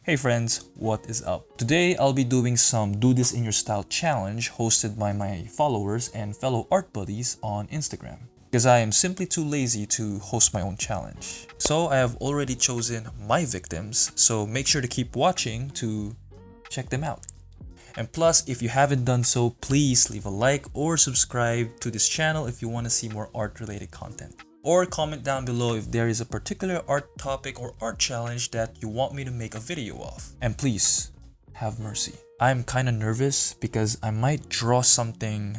Hey friends, what is up? Today I'll be doing some Do This in Your Style challenge hosted by my followers and fellow art buddies on Instagram. Because I am simply too lazy to host my own challenge. So I have already chosen my victims, so make sure to keep watching to check them out. And plus, if you haven't done so, please leave a like or subscribe to this channel if you want to see more art related content. Or comment down below if there is a particular art topic or art challenge that you want me to make a video of. And please, have mercy. I'm kinda nervous because I might draw something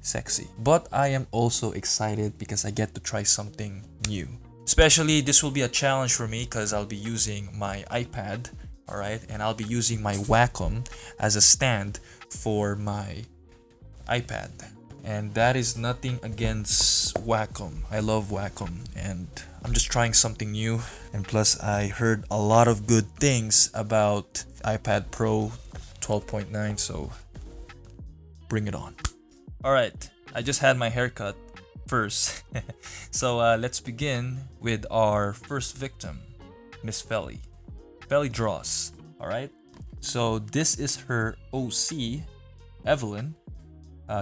sexy. But I am also excited because I get to try something new. Especially this will be a challenge for me because I'll be using my iPad, alright? And I'll be using my Wacom as a stand for my iPad. And that is nothing against Wacom. I love Wacom and I'm just trying something new. And plus I heard a lot of good things about iPad Pro 12.9, so bring it on. Alright, I just had my haircut first. So let's begin with our first victim, Miss Felly. Felly draws, alright? So this is her OC, Evelyn.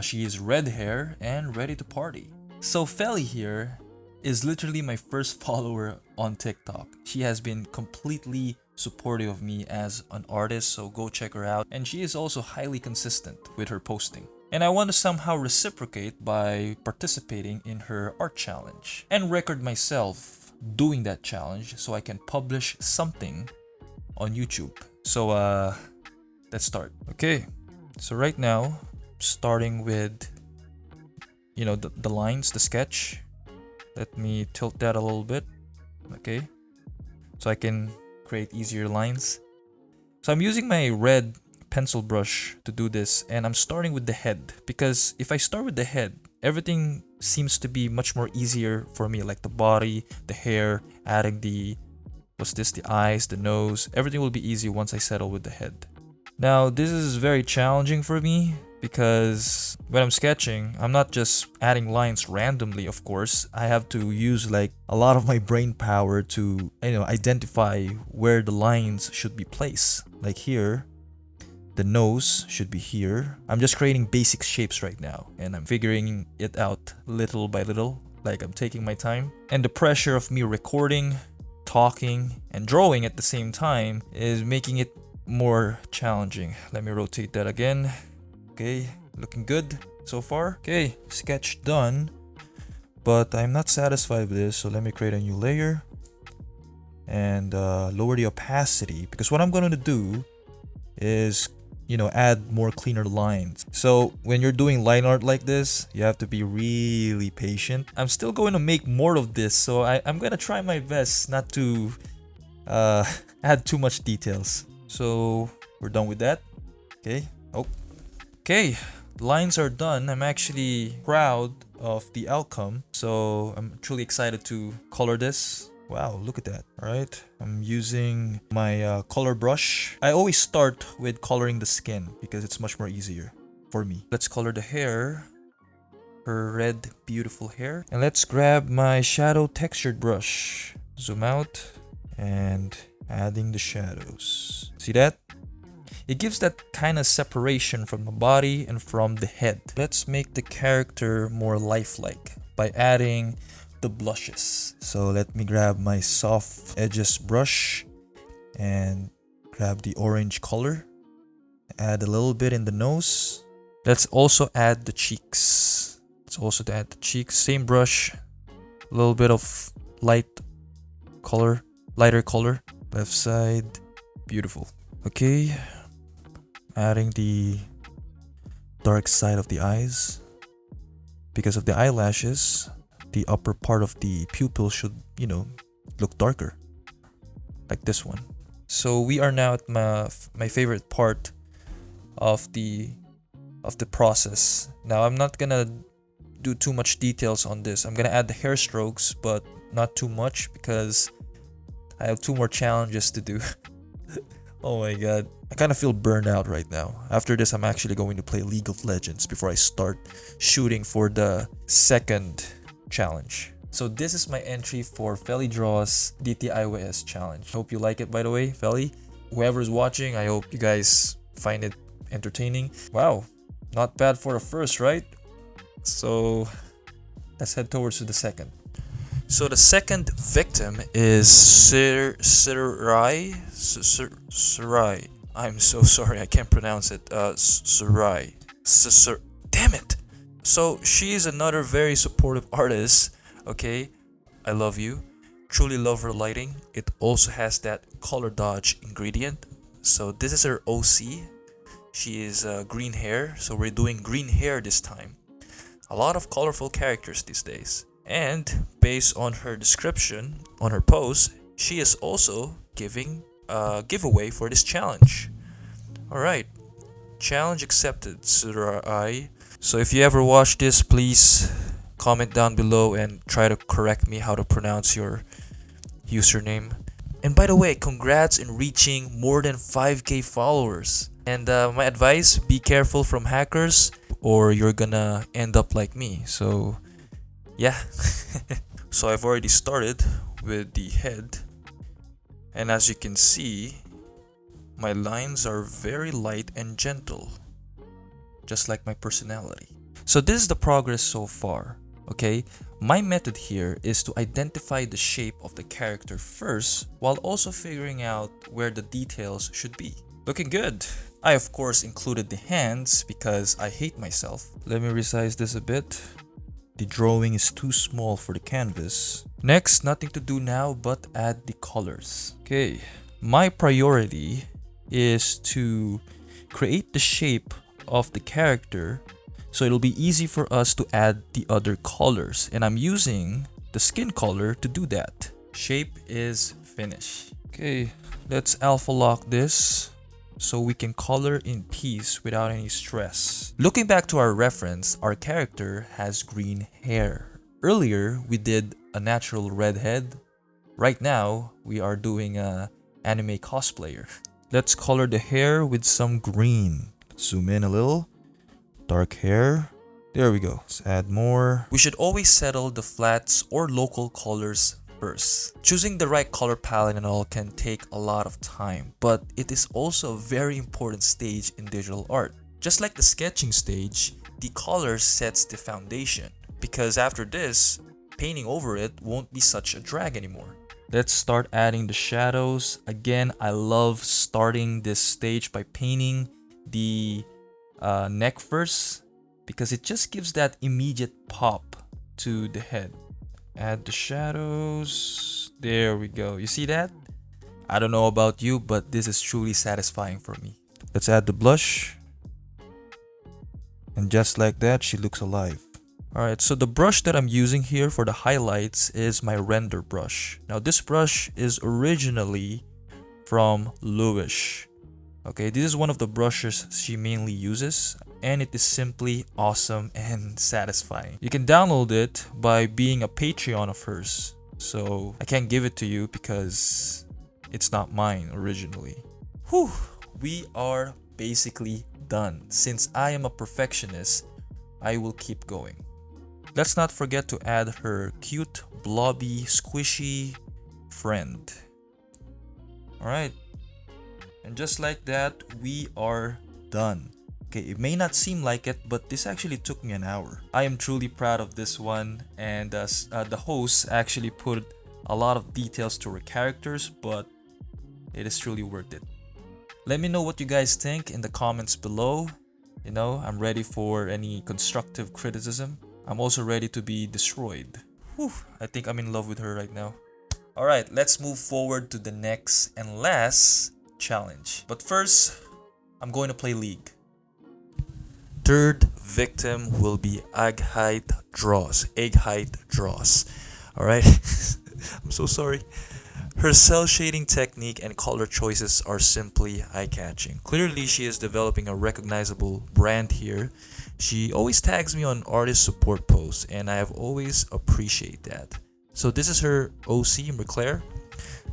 She is red hair and ready to party. So Felly here is literally my first follower on TikTok. She has been completely supportive of me as an artist, so go check her out. And she is also highly consistent with her posting. And I want to somehow reciprocate by participating in her art challenge and record myself doing that challenge so I can publish something on YouTube. So let's start. Okay, so right now starting with the lines, the sketch. Let me tilt that a little bit, okay, so I can create easier lines. So I'm using my red pencil brush to do this, and I'm starting with the head because if I start with the head, everything seems to be much more easier for me, like the body, the hair, adding the eyes, the nose. Everything will be easy once I settle with the head. Now this is very challenging for me because when I'm sketching, I'm not just adding lines randomly, of course. I have to use like a lot of my brain power to identify where the lines should be placed. Like here, the nose should be here. I'm just creating basic shapes right now and I'm figuring it out little by little, like I'm taking my time. And the pressure of me recording, talking, and drawing at the same time is making it more challenging. Let me rotate that again. Okay, looking good so far. Okay, sketch done, but I'm not satisfied with this, so let me create a new layer and lower the opacity, because what I'm going to do is add more cleaner lines. So when you're doing line art like this, you have to be really patient. I'm still going to make more of this, so I'm going to try my best not to add too much details. So we're done with that. Okay. Okay, lines are done. I'm actually proud of the outcome, so I'm truly excited to color this. Wow, look at that. All right, I'm using my color brush. I always start with coloring the skin because it's much more easier for me. Let's color the hair, her red beautiful hair, and let's grab my shadow textured brush. Zoom out and adding the shadows. See that? It gives that kind of separation from the body and from the head. Let's make the character more lifelike by adding the blushes. So let me grab my soft edges brush and grab the orange color. Add a little bit in the nose. Let's also add the cheeks. Same brush. A little bit of lighter color. Left side. Beautiful. Okay. Adding the dark side of the eyes. Because of the eyelashes, the upper part of the pupil should, look darker. Like this one. So we are now at my favorite part of the process. Now I'm not gonna do too much details on this. I'm gonna add the hair strokes, but not too much because I have 2 more challenges to do. Oh my god. I kind of feel burned out right now. After this, I'm actually going to play League of Legends before I start shooting for the second challenge. So this is my entry for Feli Draws DTIYS challenge. Hope you like it, by the way, Feli. Whoever's watching, I hope you guys find it entertaining. Wow, not bad for a first, right? So let's head towards to the second. So the second victim is Sarai. I'm so sorry, I can't pronounce it. Sarai. Damn it! So she is another very supportive artist. Okay, I love you. Truly love her lighting. It also has that color dodge ingredient. So this is her OC. She is green hair. So we're doing green hair this time. A lot of colorful characters these days. And based on her description on her post, she is also giving a giveaway for this challenge. Alright, challenge accepted, Surai. So if you ever watch this, please comment down below and try to correct me how to pronounce your username. And by the way, congrats in reaching more than 5k followers. And my advice, be careful from hackers or you're gonna end up like me. So yeah. So I've already started with the head. And as you can see, my lines are very light and gentle, just like my personality. So this is the progress so far, okay? My method here is to identify the shape of the character first, while also figuring out where the details should be. Looking good. I of course included the hands because I hate myself. Let me resize this a bit. The drawing is too small for the canvas. Next, nothing to do now but add the colors. Okay, my priority is to create the shape of the character so it'll be easy for us to add the other colors, and I'm using the skin color to do that. Shape is finished. Okay, let's alpha lock this so we can color in peace without any stress. Looking back to our reference, our character has green hair. Earlier we did a natural red head. Right now we are doing a anime cosplayer. Let's color the hair with some green. Zoom in a little. Dark hair. There we go. Let's add more. We should always settle the flats or local colors first. Choosing the right color palette and all can take a lot of time, but it is also a very important stage in digital art. Just like the sketching stage, the color sets the foundation, because after this, painting over it won't be such a drag anymore. Let's start adding the shadows. Again, I love starting this stage by painting the neck first because it just gives that immediate pop to the head. Add the shadows. There we go. You see that? I don't know about you, but this is truly satisfying for me. Let's add the blush. And just like that, she looks alive. Alright, so the brush that I'm using here for the highlights is my render brush. Now this brush is originally from Louish. Okay, this is one of the brushes she mainly uses, and it is simply awesome and satisfying. You can download it by being a Patreon of hers. So I can't give it to you because it's not mine originally. Whew, we are basically done. Since I am a perfectionist, I will keep going. Let's not forget to add her cute, blobby, squishy friend. Alright. And just like that, we are done. Okay, it may not seem like it, but this actually took me an hour. I am truly proud of this one, and the host actually put a lot of details to her characters, but it is truly worth it. Let me know what you guys think in the comments below. You know, I'm ready for any constructive criticism. I'm also ready to be destroyed. Whew, I think I'm in love with her right now. Alright, let's move forward to the next and last challenge. But first, I'm going to play League. Third victim will be Eggheart Draws. Alright, I'm so sorry. Her cell shading technique and color choices are simply eye-catching. Clearly, she is developing a recognizable brand here. She always tags me on artist support posts, and I have always appreciated that. So this is her OC, Merclaire.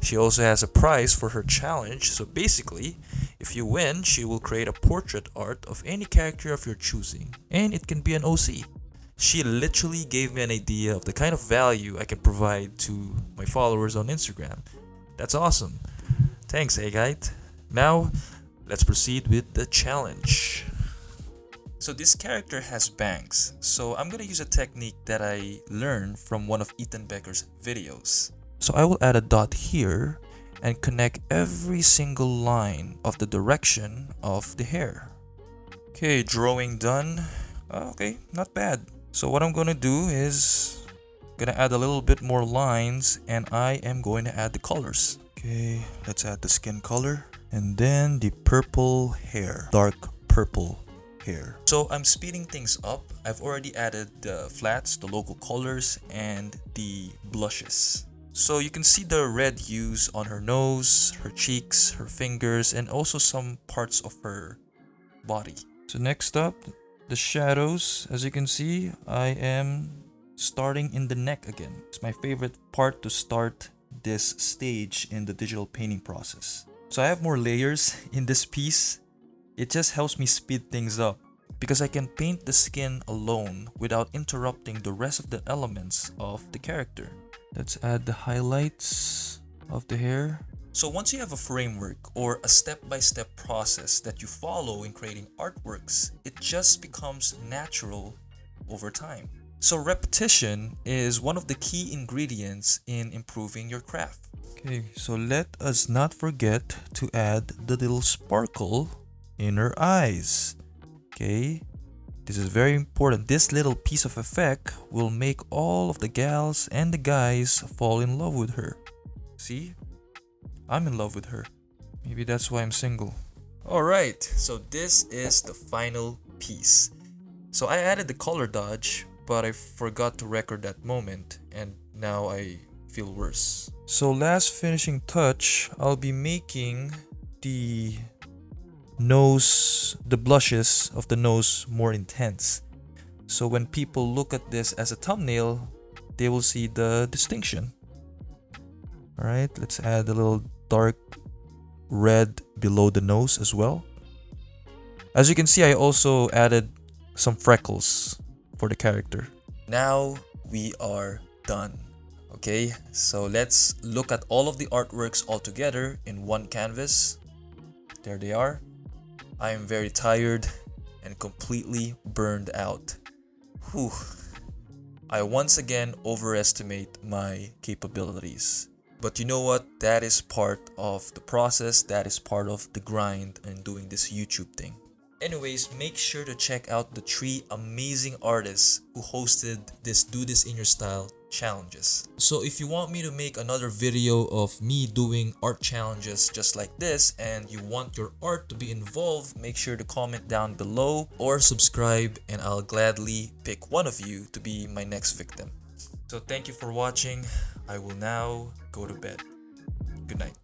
She also has a prize for her challenge. So basically, if you win, she will create a portrait art of any character of your choosing, and it can be an OC. She literally gave me an idea of the kind of value I can provide to my followers on Instagram. That's awesome. Thanks, Agite. Now, let's proceed with the challenge. So this character has bangs, so I'm gonna use a technique that I learned from one of Ethan Becker's videos. So I will add a dot here and connect every single line of the direction of the hair. Okay, drawing done. Okay, not bad. So what I'm gonna do is gonna add a little bit more lines, and I am going to add the colors. Okay, let's add the skin color and then the purple hair, dark purple hair. So I'm speeding things up. I've already added the flats, the local colors, and the blushes. So you can see the red hues on her nose, her cheeks, her fingers, and also some parts of her body. So next up, the shadows. As you can see, I am starting in the neck again. It's my favorite part to start this stage in the digital painting process. So I have more layers in this piece. It just helps me speed things up because I can paint the skin alone without interrupting the rest of the elements of the character. Let's add the highlights of the hair. So once you have a framework or a step-by-step process that you follow in creating artworks, it just becomes natural over time. So repetition is one of the key ingredients in improving your craft. Okay, so let us not forget to add the little sparkle in her eyes. Okay, this is very important. This little piece of effect will make all of the gals and the guys fall in love with her. See? I'm in love with her. Maybe that's why I'm single. Alright, so this is the final piece. So I added the color dodge, but I forgot to record that moment, and now I feel worse. So last finishing touch, I'll be making the nose, the blushes of the nose more intense. So when people look at this as a thumbnail, they will see the distinction. Alright, let's add a little dark red below the nose as well. As you can see, I also added some freckles for the character. Now we are done. Okay, so let's look at all of the artworks all together in one canvas. There they are. I am very tired and completely burned out. Whew. I once again overestimate my capabilities. But you know what? That is part of the process. That is part of the grind in doing this YouTube thing. Anyways, make sure to check out the 3 amazing artists who hosted this Do This In Your Style challenges. So if you want me to make another video of me doing art challenges just like this and you want your art to be involved, make sure to comment down below or subscribe, and I'll gladly pick one of you to be my next victim. So thank you for watching. I will now go to bed. Good night.